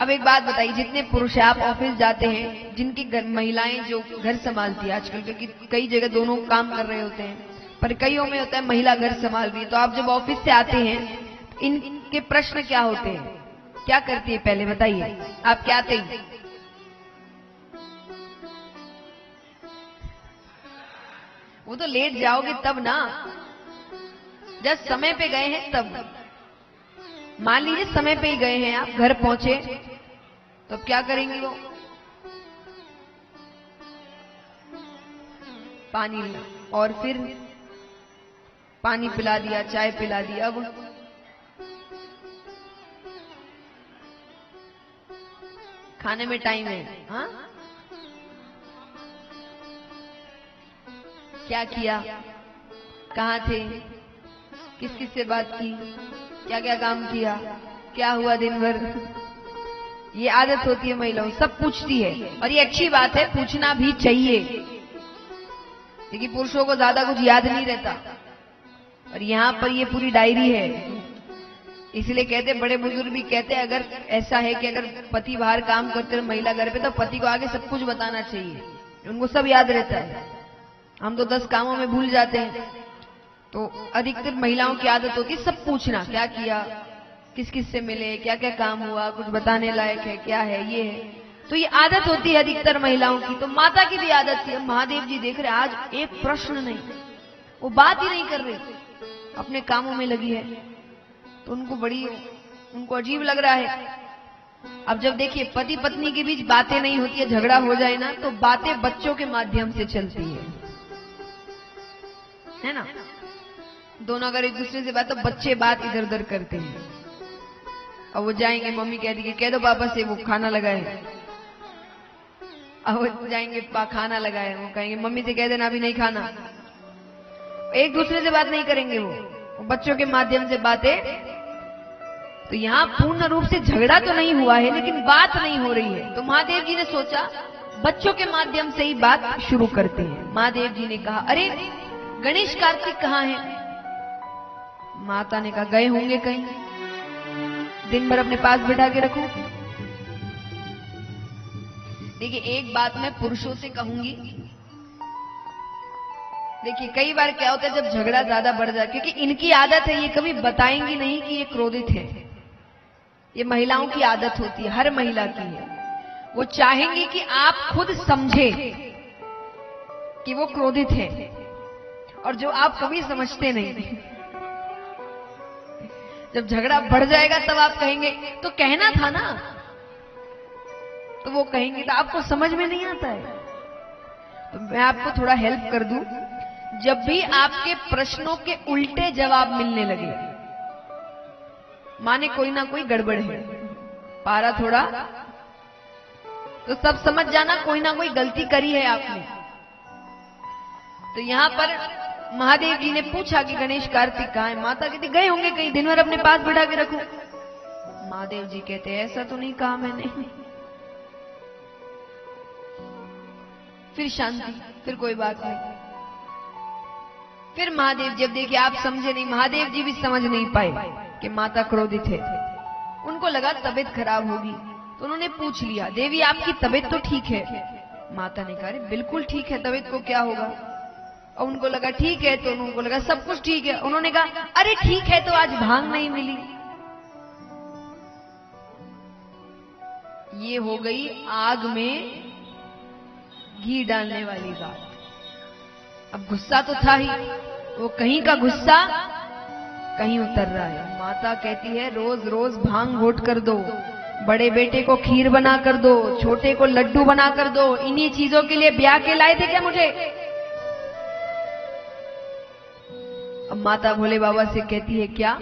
अब एक बात बताइए, जितने पुरुष आप ऑफिस जाते हैं, जिनकी महिलाएं जो घर संभालती है आजकल, क्योंकि कई जगह दोनों काम कर रहे होते हैं, पर कईयों में होता है महिला घर संभाल रही है, तो आप जब ऑफिस से आते हैं इनके प्रश्न क्या होते हैं, क्या करती है, पहले बताइए आप क्या आते ही? वो तो लेट जाओगे तब ना, जब समय पे गए हैं तब। मान लीजिए समय पे ही गए हैं, आप घर पहुंचे, तो अब क्या करेंगी वो? पानी लिया और फिर पानी पिला दिया, चाय पिला दिया। अब खाने में टाइम है, हाँ क्या किया, कहाँ थे, किस किस से बात की, क्या क्या काम किया, क्या हुआ दिन भर। ये आदत होती है महिलाओं, सब पूछती है, और ये अच्छी बात है, पूछना भी चाहिए, क्योंकि पुरुषों को ज्यादा कुछ याद नहीं रहता। और यहाँ पर ये पूरी डायरी है, इसलिए कहते बड़े बुजुर्ग भी कहते अगर ऐसा है कि अगर पति बाहर काम करते हैं महिला घर पे, तो पति को आगे सब कुछ बताना चाहिए, उनको सब याद रहता है। हम तो 10 कामों में भूल जाते हैं, तो अधिकतर महिलाओं की आदत होती है सब पूछना, क्या किया, किस किस से मिले, क्या क्या काम हुआ, कुछ बताने लायक है, क्या है, ये है। तो ये आदत होती है अधिकतर महिलाओं की। तो माता की भी आदत थी। महादेव जी देख रहे आज एक प्रश्न नहीं, वो बात ही नहीं कर रहे, अपने कामों में लगी है, तो उनको अजीब लग रहा है। अब जब देखिए पति पत्नी के बीच बातें नहीं होती है, झगड़ा हो जाए ना, तो बातें बच्चों के माध्यम से चलती है ना। दोनों अगर एक दूसरे से बात, तो बच्चे बात इधर उधर करते हैं। अब वो जाएंगे, मम्मी कह देगी कह दो पापा से वो खाना लगाए, अब वो जाएंगे खाना लगाए, वो कहेंगे मम्मी से कह देना अभी नहीं खाना। एक दूसरे से बात नहीं करेंगे, वो बच्चों के माध्यम से बातें। तो यहाँ पूर्ण रूप से झगड़ा तो नहीं हुआ है, लेकिन बात नहीं हो रही है। तो महादेव जी ने सोचा बच्चों के माध्यम से ही बात शुरू करते हैं। महादेव जी ने कहा अरे गणेश कार्तिक कहाँ हैं? माता ने कहा गए होंगे कहीं, दिन भर अपने पास बिठा के रखो। देखिए एक बात मैं पुरुषों से कहूंगी, देखिए कई बार क्या होता है जब झगड़ा ज्यादा बढ़ जाए, क्योंकि इनकी आदत है, ये कभी बताएंगी नहीं कि ये क्रोधित है। ये महिलाओं की आदत होती है, हर महिला की है। वो चाहेंगी कि आप खुद समझे कि वो क्रोधित है, और जो आप कभी समझते नहीं। जब झगड़ा बढ़ जाएगा तब आप कहेंगे तो कहना था ना, तो वो कहेंगे तो आपको समझ में नहीं आता है। तो मैं आपको थोड़ा हेल्प कर दूं, जब भी आपके प्रश्नों के उल्टे जवाब मिलने लगे, माने कोई ना कोई गड़बड़ है, पारा थोड़ा, तो सब समझ जाना कोई ना कोई गलती करी है आपने। तो यहां पर महादेव जी ने पूछा कि गणेश कार्तिक कहाँ है? माता कहती गए होंगे कहीं, दिन भर अपने पास बिठा के रखो। महादेव जी कहते ऐसा तो नहीं कहा मैंने। फिर शांति, फिर कोई बात नहीं। फिर महादेव जब देखिए आप समझे नहीं, महादेव जी भी समझ नहीं पाए कि माता क्रोधित है। उनको लगा तबीयत खराब होगी, तो उन्होंने पूछ लिया देवी आपकी तबीयत तो ठीक है? माता ने कहा बिल्कुल ठीक है, तबीयत को क्या होगा। और उनको लगा ठीक है, तो उनको लगा सब कुछ ठीक है। उन्होंने कहा अरे ठीक है, तो आज भांग नहीं मिली। ये हो गई आग में घी डालने वाली बात। अब गुस्सा तो था ही, वो कहीं का गुस्सा कहीं उतर रहा है। माता कहती है रोज रोज भांग घोट कर दो, बड़े बेटे को खीर बना कर दो, छोटे को लड्डू बना कर दो, इन्हीं चीजों के लिए ब्याह के लाए थे क्या मुझे? अब माता भोले बाबा से कहती है क्या?